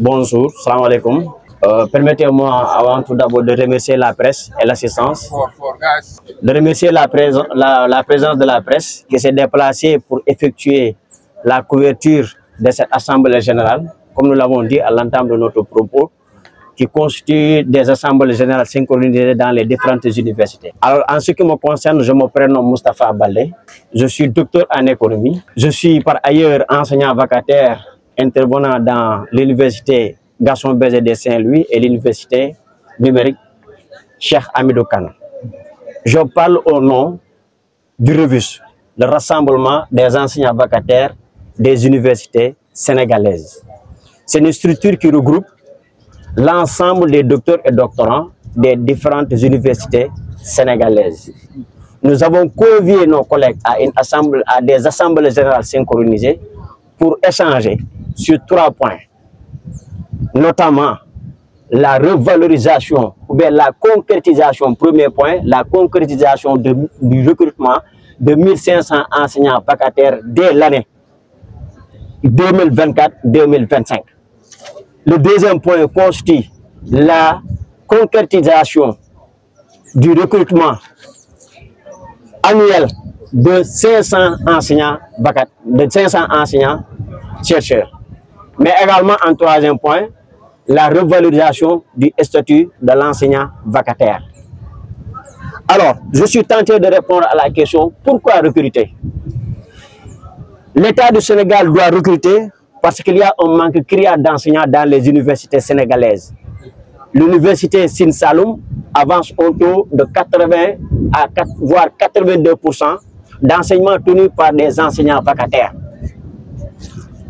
Bonjour, salam alaikum. Permettez-moi avant tout d'abord de remercier la presse et l'assistance, de remercier la présence de la presse qui s'est déplacée pour effectuer la couverture de cette assemblée générale, comme nous l'avons dit à l'entame de notre propos, qui constitue des assemblées générales synchronisées dans les différentes universités. Alors, en ce qui me concerne, je me prénomme Moustapha Baldé, je suis docteur en économie, je suis par ailleurs enseignant vacataire intervenant dans l'université Gaston Berger de Saint-Louis et l'université numérique Cheikh Hamidou Kane. Je parle au nom du REVUS, le rassemblement des enseignants vacataires des universités sénégalaises. C'est une structure qui regroupe l'ensemble des docteurs et doctorants des différentes universités sénégalaises. Nous avons convié nos collègues à des assemblées générales synchronisées pour échanger sur 3 points, notamment la revalorisation ou bien la concrétisation, premier point, la concrétisation du recrutement de 1500 enseignants vacataires dès l'année 2024-2025. Le deuxième point constitue la concrétisation du recrutement annuel de 500 enseignants vacataires, de 500 enseignants chercheurs. Mais également en troisième point, la revalorisation du statut de l'enseignant vacataire. Alors, je suis tenté de répondre à la question pourquoi recruter? L'État du Sénégal doit recruter parce qu'il y a un manque criard d'enseignants dans les universités sénégalaises. L'université Sine Saloum avance au taux de 80 à 4, voire 82% d'enseignements tenus par des enseignants vacataires.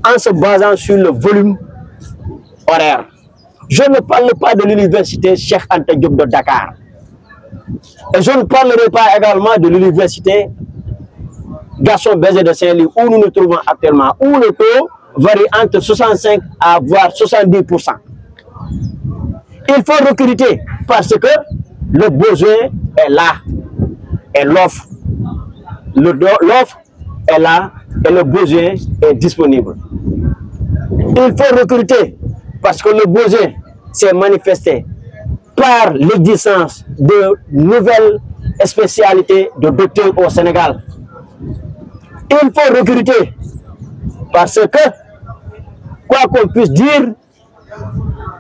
En se basant sur le volume horaire. Je ne parle pas de l'université Cheikh Anta Diop de Dakar. Et je ne parlerai pas également de l'université Gaston Berger de Saint-Louis où nous nous trouvons actuellement, où le taux varie entre 65 à voire 70%. Il faut recruter parce que le besoin est là et l'offre est là et le besoin est disponible. Il faut recruter parce que le besoin s'est manifesté par l'existence de nouvelles spécialités de docteurs au Sénégal. Il faut recruter parce que, quoi qu'on puisse dire,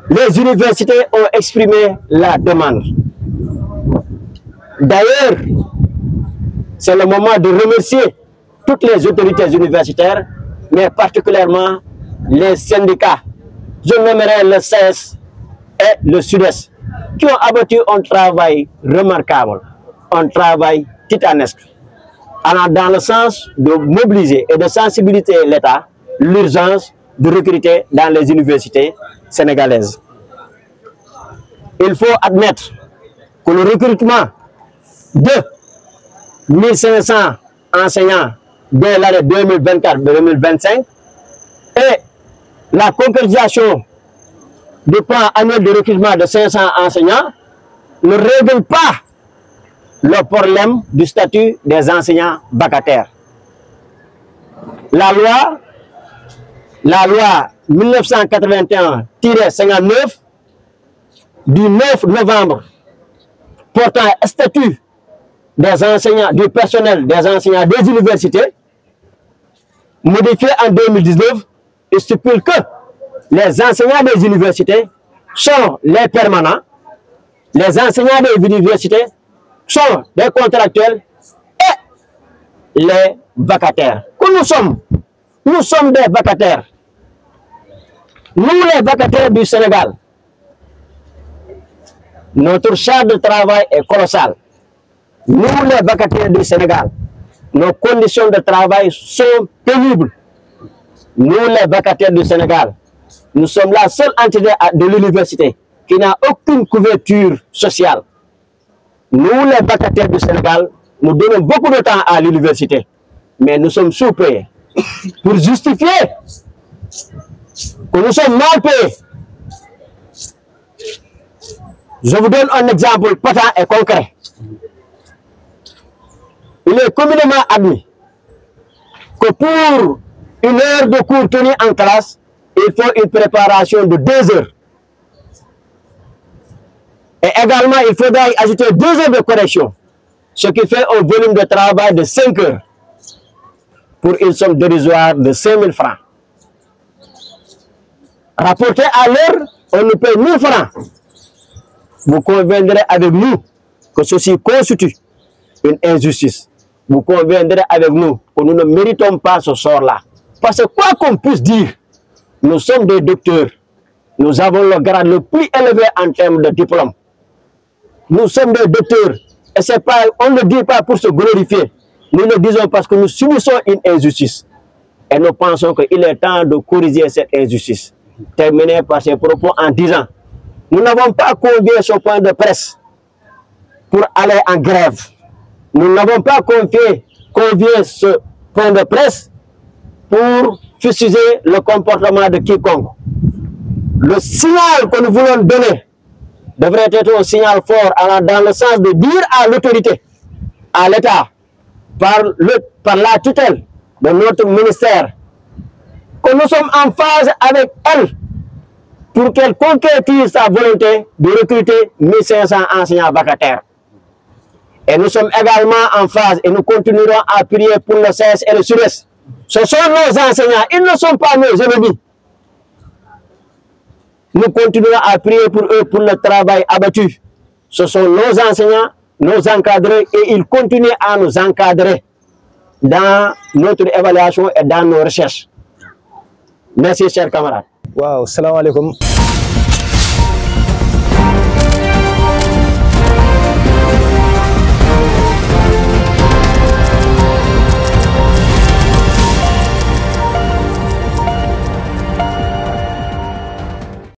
les universités ont exprimé la demande. D'ailleurs, c'est le moment de remercier toutes les autorités universitaires, mais particulièrement les syndicats. Je nommerai le CES et le SUDES, qui ont abattu un travail remarquable, un travail titanesque, allant dans le sens de mobiliser et de sensibiliser l'État, l'urgence de recruter dans les universités sénégalaises. Il faut admettre que le recrutement de 1500 enseignants dès l'année 2024-2025 et la concrétisation du plan annuel de recrutement de 500 enseignants ne règle pas le problème du statut des enseignants vacataires. La loi 1981-59 du 9 novembre portant statut des enseignants, du personnel des enseignants des universités, modifié en 2019, stipule que les enseignants des universités sont les permanents, les enseignants des universités sont des contractuels et les vacataires. Que nous sommes des vacataires. Nous, les vacataires du Sénégal, notre charge de travail est colossale. Nous, les vacataires du Sénégal, nos conditions de travail sont pénibles. Nous, les vacataires du Sénégal, nous sommes la seule entité de l'université qui n'a aucune couverture sociale. Nous, les vacataires du Sénégal, nous donnons beaucoup de temps à l'université, mais nous sommes sous-payés. Pour justifier que nous sommes mal payés, je vous donne un exemple patent et concret. Il est communément admis que pour une heure de cours tenue en classe, il faut une préparation de 2 heures. Et également, il faudra y ajouter 2 heures de correction, ce qui fait un volume de travail de 5 heures pour une somme dérisoire de 5 000 francs. Rapporté à l'heure, on nous paye 1 000 francs. Vous conviendrez avec nous que ceci constitue une injustice. Vous conviendrez avec nous que nous ne méritons pas ce sort-là. Parce que quoi qu'on puisse dire, nous sommes des docteurs. Nous avons le grade le plus élevé en termes de diplôme. Nous sommes des docteurs. Et c'est pas, on ne le dit pas pour se glorifier. Nous le disons parce que nous subissons une injustice. Et nous pensons qu'il est temps de corriger cette injustice. Terminé par ces propos en disant, nous n'avons pas convié ce point de presse pour aller en grève. Nous n'avons pas convié ce point de presse pour fustiger le comportement de quiconque. Le signal que nous voulons donner devrait être un signal fort allant dans le sens de dire à l'autorité, à l'État, par la tutelle de notre ministère, que nous sommes en phase avec elle pour qu'elle concrétise sa volonté de recruter 1500 enseignants vacataires. Et nous sommes également en phase et nous continuerons à prier pour le CS et le SUDES. Ce sont nos enseignants, ils ne sont pas nos ennemis. Nous continuerons à prier pour eux pour le travail abattu. Ce sont nos enseignants, nos encadrés et ils continuent à nous encadrer dans notre évaluation et dans nos recherches. Merci, chers camarades. Wow, salam alaikum.